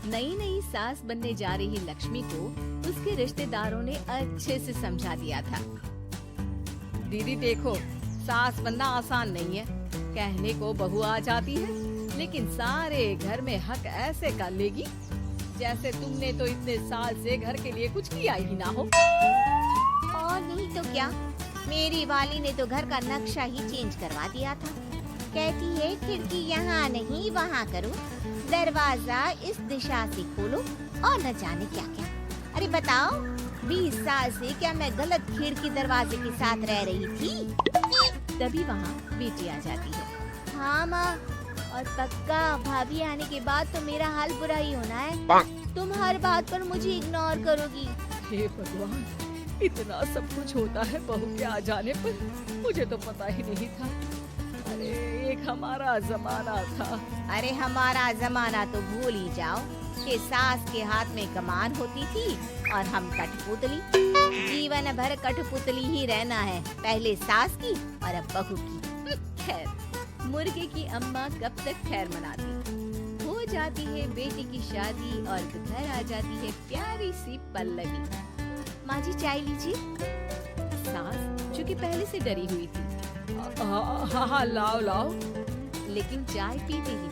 नई नई सास बनने जा रही लक्ष्मी को उसके रिश्तेदारों ने अच्छे से समझा दिया था। दीदी देखो, सास बनना आसान नहीं है। कहने को बहू आ जाती है, लेकिन सारे घर में हक ऐसे कर लेगी जैसे तुमने तो इतने साल से घर के लिए कुछ किया ही ना हो। और नहीं तो क्या, मेरी वाली ने तो घर का नक्शा ही चेंज करवा दिया था। कहती है खिड़की यहाँ नहीं वहाँ करो, दरवाजा इस दिशा से खोलो और न जाने क्या क्या। अरे बताओ, 20 साल से क्या मैं गलत खिड़की दरवाजे के साथ रह रही थी? तभी वहाँ बेटी आ जाती है। हाँ माँ, और पक्का भाभी आने के बाद तो मेरा हाल बुरा ही होना है। तुम हर बात पर मुझे इग्नोर करोगी। हे भगवान, इतना सब कुछ होता है बहू के आ जाने पर, मुझे तो पता ही नहीं था। अरे एक हमारा जमाना था। अरे हमारा जमाना तो भूल ही जाओ कि सास के हाथ में कमान होती थी और हम कठपुतली। जीवन भर कठपुतली ही रहना है, पहले सास की और अब बहू की। खैर, मुर्गे की अम्मा कब तक खैर मनाती। हो जाती है बेटी की शादी और घर आ जाती है प्यारी सी पल्लवी। माँ जी चाय लीजिए। सास जो कि पहले से डरी हुई थी, हाँ लाओ लाओ, लेकिन चाय पीते ही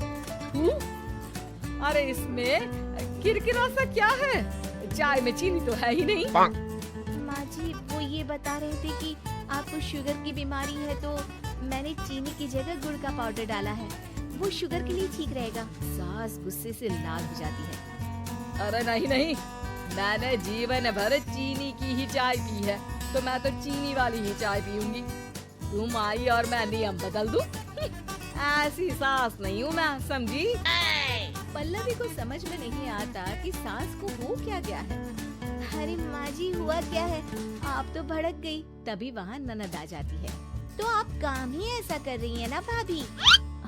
अरे इसमें किरकिरा सा क्या है? चाय में चीनी तो है ही नहीं। माँ जी वो ये बता रहे थे कि आपको शुगर की बीमारी है, तो मैंने चीनी की जगह गुड़ का पाउडर डाला है, वो शुगर के लिए ठीक रहेगा। सास गुस्से से लाल हो जाती है। अरे नहीं नहीं, मैंने जीवन भर चीनी की ही चाय पी है, तो मैं तो चीनी वाली ही चाय पीऊंगी। तुम आई और मैं नियम बदल दूं? ऐसी सास नहीं हूँ मैं, समझी? पल्लवी को समझ में नहीं आता कि सास को हो क्या गया है। अरे माँ जी हुआ क्या है, आप तो भड़क गई। तभी वहाँ ननद आ जाती है। तो आप काम ही ऐसा कर रही है ना भाभी?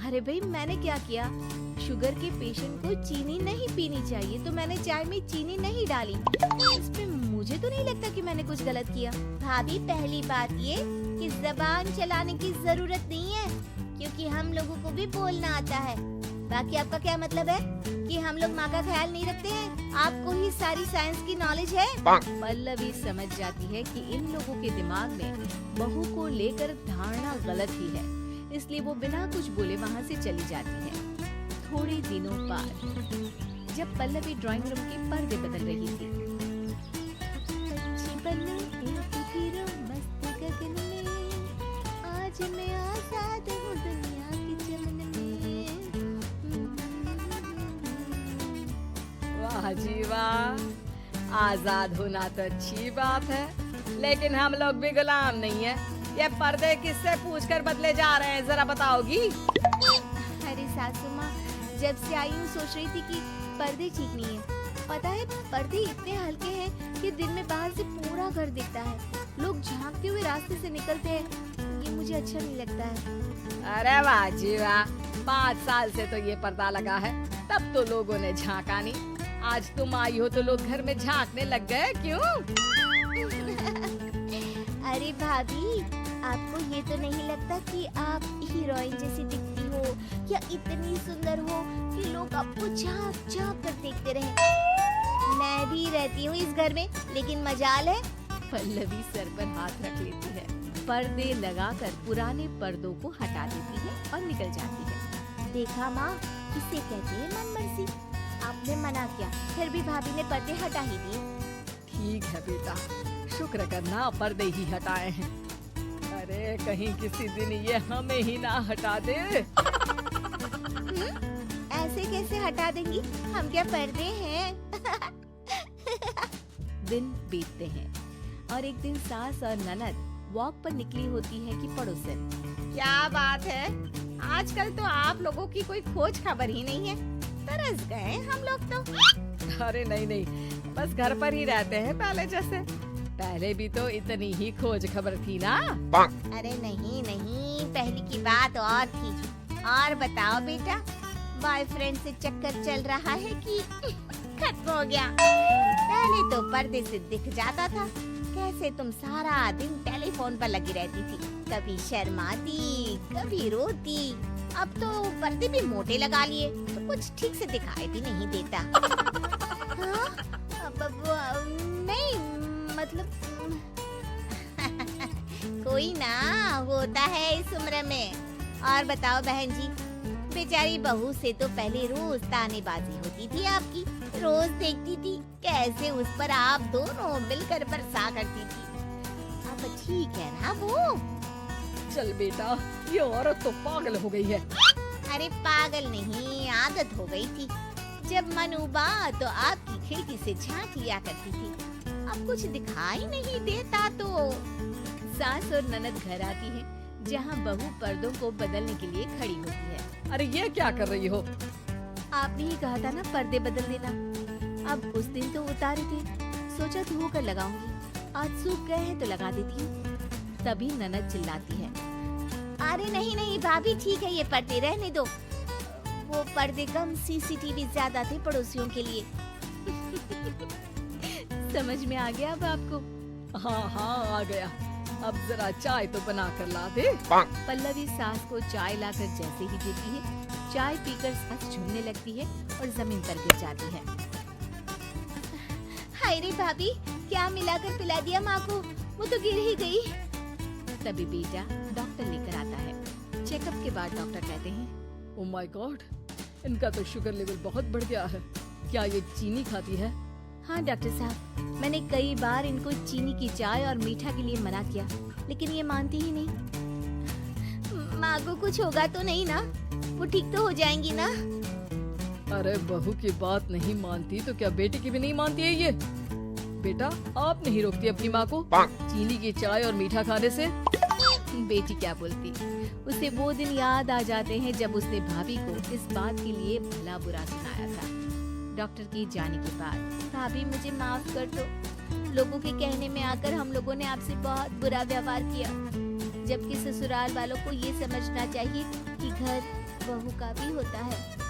अरे भाई मैंने क्या किया? शुगर के पेशेंट को चीनी नहीं पीनी चाहिए, तो मैंने चाय में चीनी नहीं डाली। इसमें मुझे तो नहीं लगता कि मैंने कुछ गलत किया। भाभी पहली बात ये कि जबान चलाने की जरूरत नहीं है, क्योंकि हम लोगों को भी बोलना आता है। बाकी आपका क्या मतलब है कि हम लोग माँ का ख्याल नहीं रखते हैं? आपको ही सारी साइंस की नॉलेज है। पल्लवी समझ जाती है कि इन लोगों के दिमाग में बहू को लेकर धारणा गलत ही है, इसलिए वो बिना कुछ बोले वहाँ से चली जाती है। थोड़े दिनों बाद जब पल्लवी ड्राइंग रूम के पर्दे बदल रही थी, मस्त गगन में, आज मैं आजाद हूँ दुनिया के चमन में। वाह जी वाह, आजाद होना तो अच्छी बात है, लेकिन हम लोग भी गुलाम नहीं है। ये पर्दे किससे पूछकर बदले जा रहे हैं, जरा बताओगी? अरे सासू माँ, जब से आई हूँ सोच रही थी कि पर्दे ठीक नहीं है। पता है पर्दे इतने हल्के हैं कि दिन में बाहर से पूरा घर दिखता है, लोग झांकते हुए रास्ते से निकलते हैं, ये मुझे अच्छा नहीं लगता है। अरे वाह जी वाह, 5 साल से तो ये पर्दा लगा है, तब तो लोगों ने झांका नहीं। आज तुम आई हो तो लोग घर में झांकने लग गए, क्यों? अरे भाभी, आपको ये तो नहीं लगता कि आप हीरोइन जैसी दिखती हो या इतनी सुंदर हो कि लोग आपको झांक झांक कर देखते रहे? मैं भी रहती हूँ इस घर में, लेकिन मजाल है। पल्लवी सर पर हाथ रख लेती है, पर्दे लगाकर पुराने पर्दों को हटा देती है और निकल जाती है। देखा माँ, इसे कहते हैं मनमर्जी। आपने मना किया, फिर भी भाभी ने पर्दे हटा ही दिए। ठीक है बेटा, शुक्र करना पर्दे ही हटाए हैं। अरे कहीं किसी दिन ये हमें ही ना हटा दे। ऐसे कैसे हटा देंगी, हम क्या पर्दे हैं? दिन बीतते हैं और एक दिन सास और ननद वॉक पर निकली होती है कि पड़ोसन। क्या बात है, आजकल तो आप लोगों की कोई खोज खबर ही नहीं है। तरस गए हम लोग तो। अरे नहीं नहीं, बस घर पर ही रहते हैं पहले जैसे। पहले भी तो इतनी ही खोज खबर थी ना। अरे नहीं नहीं, पहले की बात और थी। और बताओ बेटा, बॉयफ्रेंड से चक्कर चल रहा है कि खत्म हो गया? पहले तो पर्दे से दिख जाता था कैसे तुम सारा दिन टेलीफोन पर लगी रहती थी, कभी शर्माती कभी रोती। अब तो पर्दे भी मोटे लगा लिए, तो कुछ ठीक से दिखाई भी नहीं देता। हाँ? नहीं मतलब कोई ना होता है इस उम्र में। और बताओ बहन जी, बेचारी बहू से तो पहले रोज तानेबाजी होती थी आपकी, रोज देखती थी कैसे उस पर आप दोनों मिलकर बरसा करती थी। अब ठीक है ना वो? चल बेटा, ये औरत तो पागल हो गई है। अरे पागल नहीं, आदत हो गई थी। जब मन उबा तो आपकी खिड़की से झांक लिया करती थी, अब कुछ दिखाई नहीं देता तो। सास और ननद घर आती है, जहाँ बहू पर्दों को बदलने के लिए खड़ी होती है। अरे ये क्या कर रही हो? आपने ही कहा था ना पर्दे बदल देना। अब उस दिन तो उतारे थे, सोचा धो कर लगाऊंगी, आज सूख गए हैं तो लगा देती हूँ। तभी ननद चिल्लाती है, अरे नहीं नहीं भाभी, ठीक है ये पर्दे रहने दो। वो पर्दे कम, सीसीटीवी ज्यादा थे पड़ोसियों के लिए। समझ में आ गया अब आपको? हाँ हाँ आ गया। अब जरा चाय तो बना कर ला दे। पल्लवी सास को चाय लाकर जैसे ही देती है, चाय पीकर सास झूमने लगती है और जमीन पर गिर जाती है। हाय रे भाभी, क्या मिलाकर पिला दिया माँ को, वो तो गिर ही गई। तभी बेटा डॉक्टर लेकर आता है। चेकअप के बाद डॉक्टर कहते हैं, ओह माय गॉड, इनका तो शुगर लेवल बहुत बढ़ गया है। क्या ये चीनी खाती है? हाँ डॉक्टर साहब, मैंने कई बार इनको चीनी की चाय और मीठा के लिए मना किया, लेकिन ये मानती ही नहीं। माँ को कुछ होगा तो नहीं ना? वो ठीक तो हो जाएंगी ना? अरे बहू की बात नहीं मानती तो क्या बेटी की भी नहीं मानती है ये? बेटा आप नहीं रोकती अपनी माँ को चीनी की चाय और मीठा खाने से? बेटी क्या बोलती, उसे वो दिन याद आ जाते हैं जब उसने भाभी को इस बात के लिए भला बुरा सुनाया था। डॉक्टर की जाने के बाद, भाभी मुझे माफ कर दो, लोगों के कहने में आकर हम लोगों ने आपसे बहुत बुरा व्यवहार किया, जबकि ससुराल वालों को ये समझना चाहिए कि घर बहू का भी होता है।